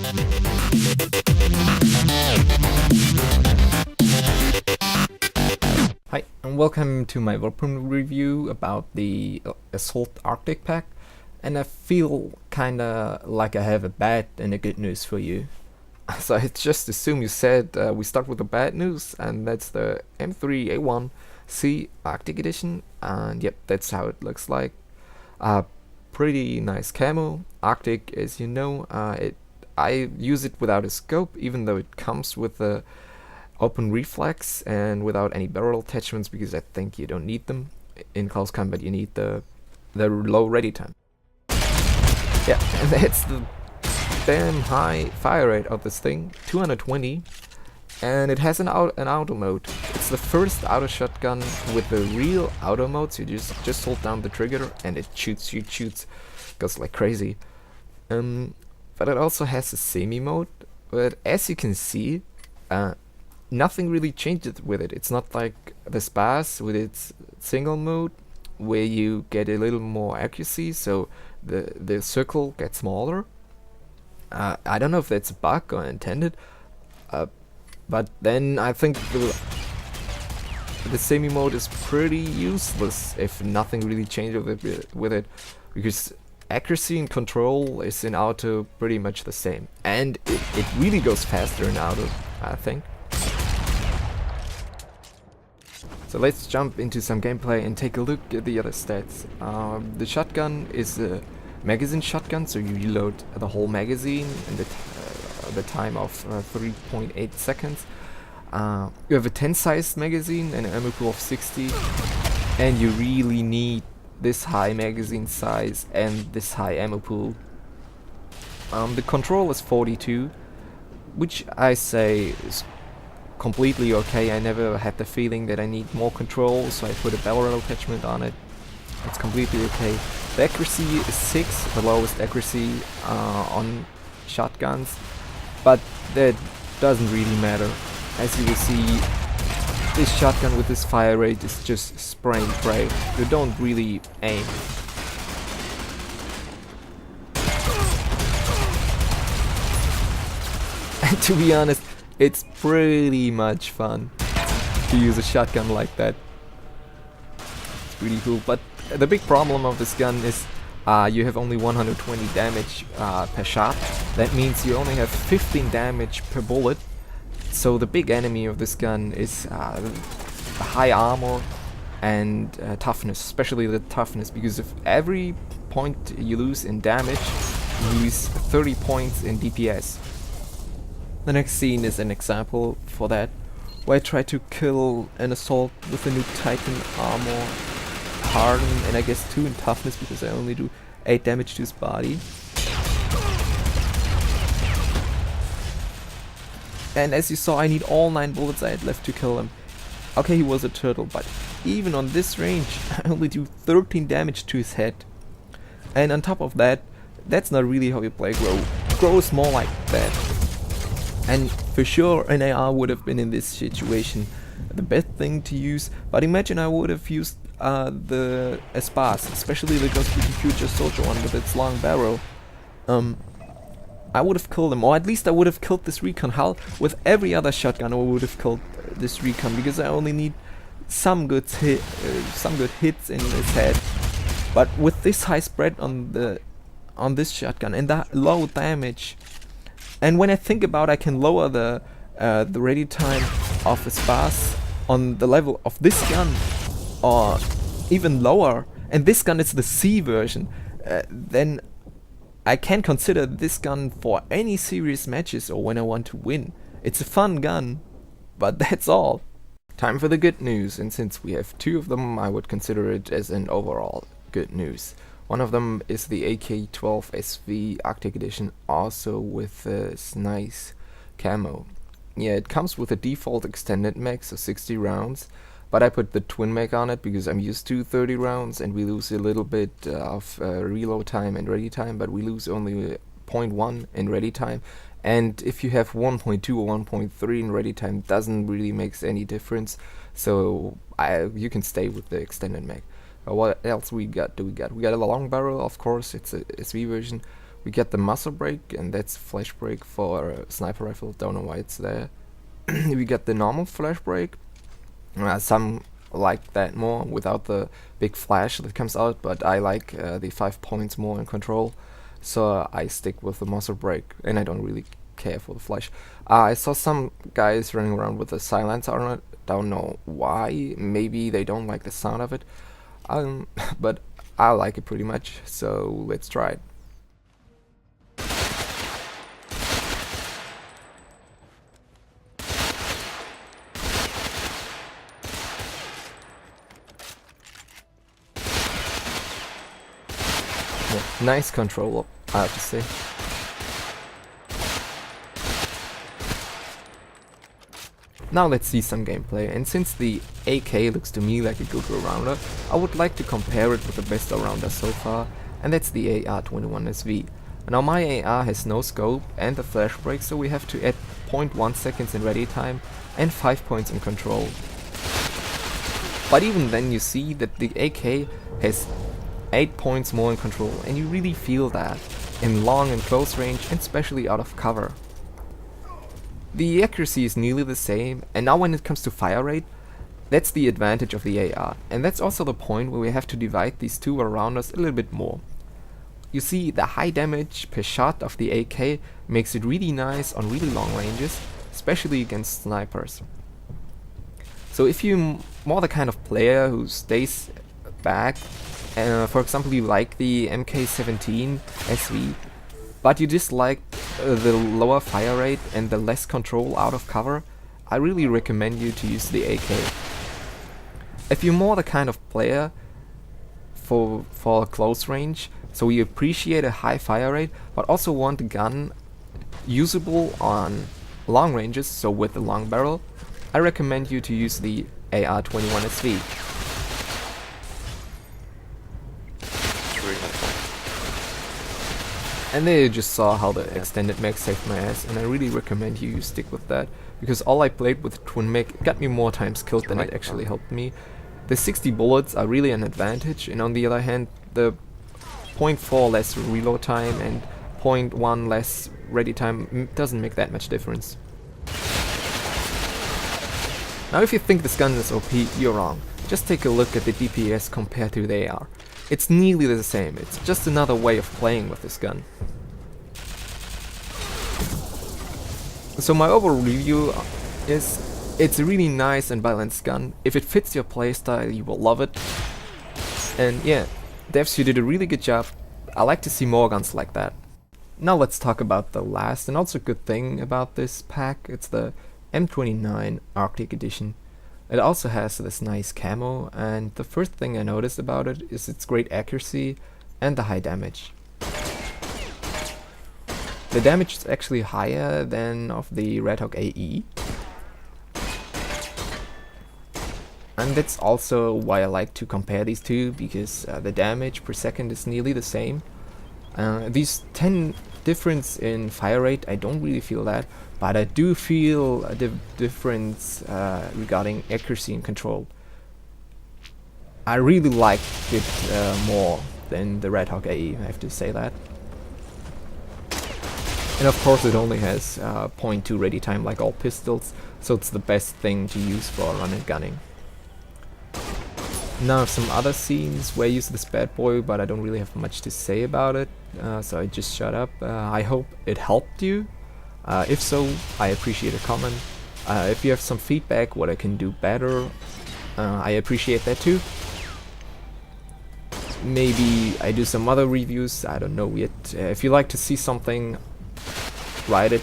Hi, and welcome to my weapon review about the Assault Arctic pack. And I feel kinda like I have a bad and a good news for you. So I just assume you said we start with the bad news, and that's the M3A1C Arctic Edition. And yep, that's how it looks like. Pretty nice camo. Arctic, as you know, I use it without a scope, even though it comes with a open reflex and without any barrel attachments, because I think you don't need them. In close combat you need the low ready time. Yeah, and that's the damn high fire rate of this thing, 220, and it has an auto mode. It's the first auto shotgun with the real auto mode, so you just hold down the trigger and it shoots, goes like crazy. But it also has a semi mode, but as you can see, nothing really changes with it. It's not like the Spas with its single mode, where you get a little more accuracy, so the circle gets smaller. I don't know if that's a bug or intended, but then I think the semi mode is pretty useless if nothing really changes with it, because accuracy and control is in auto pretty much the same, and it really goes faster in auto, I think. So let's jump into some gameplay and take a look at the other stats. The shotgun is a magazine shotgun, so you reload the whole magazine in the time of 3.8 seconds. You have a 10 sized magazine and an ammo pool of 60, and you really need this high magazine size and this high ammo pool. The control is 42, which I say is completely okay. I never had the feeling that I need more control, so I put a barrel attachment on it. It's completely okay. The accuracy is 6, the lowest accuracy on shotguns, but that doesn't really matter. As you will see, this shotgun with this fire rate is just spray and pray. You don't really aim. And to be honest, it's pretty much fun to use a shotgun like that. It's really cool, but the big problem of this gun is you have only 120 damage per shot. That means you only have 15 damage per bullet. So the big enemy of this gun is high armor and toughness, especially the toughness, because if every point you lose in damage, you lose 30 points in DPS. The next scene is an example for that, where I try to kill an assault with a new Titan armor, harden, and I guess 2 in toughness, because I only do 8 damage to his body. And as you saw, I need all 9 bullets I had left to kill him. Okay, he was a turtle, but even on this range, I only do 13 damage to his head. And on top of that, that's not really how you play GRO. GRO is more like that. And for sure, an AR would have been in this situation the best thing to use, but imagine I would have used the Spas, especially the Ghost of the Future Soldier one with its long barrel. I would have killed him, or at least I would have killed this recon. Hell, with every other shotgun I would have killed this recon, because I only need some good hits in his head. But with this high spread on this shotgun and that low damage, and when I think about I can lower the ready time of a Spas on the level of this gun, or even lower, and this gun is the C version, then I can consider this gun for any serious matches or when I want to win. It's a fun gun, but that's all. Time for the good news, and since we have 2 of them, I would consider it as an overall good news. One of them is the AK-12SV Arctic Edition, also with this nice camo. Yeah, it comes with a default extended mag, so 60 rounds, but I put the twin mag on it because I'm used to 30 rounds and we lose a little bit of reload time and ready time, but we lose only 0.1 in ready time. And if you have 1.2 or 1.3 in ready time, doesn't really make any difference, so you can stay with the extended mag. What else we got? We got a long barrel, of course, it's a SV version, We get the muzzle brake, and that's flash brake for a sniper rifle, don't know why it's there. We get the normal flash brake. Some like that more without the big flash that comes out, but I like the 5 points more in control, so I stick with the muzzle brake, and I don't really care for the flash. I saw some guys running around with a silencer on it, don't know why, maybe they don't like the sound of it, but I like it pretty much, so let's try it. Yeah, nice control, I have to say. Now let's see some gameplay, and since the AK looks to me like a good all-rounder, I would like to compare it with the best all-rounder so far, and that's the AR-21SV. Now my AR has no scope and the flash brake, so we have to add 0.1 seconds in ready time and 5 points in control. But even then you see that the AK has 8 points more in control, and you really feel that in long and close range, and especially out of cover. The accuracy is nearly the same, and now when it comes to fire rate, that's the advantage of the AR, and that's also the point where we have to divide these two all-rounders a little bit more. You see, the high damage per shot of the AK makes it really nice on really long ranges, especially against snipers. So if you're more the kind of player who stays back, for example you like the MK17 SV, but you dislike the lower fire rate and the less control out of cover, I really recommend you to use the AK. If you're more the kind of player for close range, so you appreciate a high fire rate, but also want a gun usable on long ranges, so with the long barrel, I recommend you to use the AR-21SV. And there you just saw how the extended mag saved my ass, and I really recommend you stick with that, because all I played with twin mag got me more times killed than it actually helped me. The 60 bullets are really an advantage, and on the other hand the 0.4 less reload time and 0.1 less ready time doesn't make that much difference. Now if you think this gun is OP, you're wrong. Just take a look at the DPS compared to the AR. It's nearly the same, it's just another way of playing with this gun. So my overall review is, it's a really nice and balanced gun. If it fits your playstyle, you will love it. And yeah, devs, you did a really good job. I like to see more guns like that. Now let's talk about the last and also good thing about this pack. It's the M29 Arctic Edition. It also has this nice camo, and the first thing I noticed about it is its great accuracy and the high damage. The damage is actually higher than of the Red Hawk AE. And that's also why I like to compare these two, because the damage per second is nearly the same. These 10 difference in fire rate, I don't really feel that, but I do feel a difference regarding accuracy and control. I really liked it more than the Red Hawk AE, I have to say that. And of course it only has 0.2 ready time like all pistols, so it's the best thing to use for run and gunning. Now some other scenes where I use this bad boy, but I don't really have much to say about it, so I just shut up. I hope it helped you. If so, I appreciate a comment. If you have some feedback what I can do better, I appreciate that too. Maybe I do some other reviews, I don't know yet. If you like to see something, write it.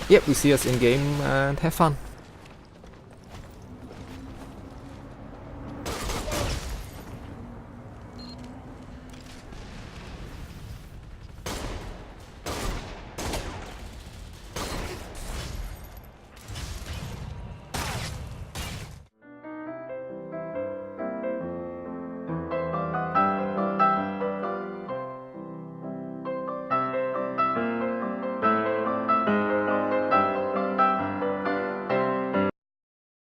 Yep, we see us in game and have fun.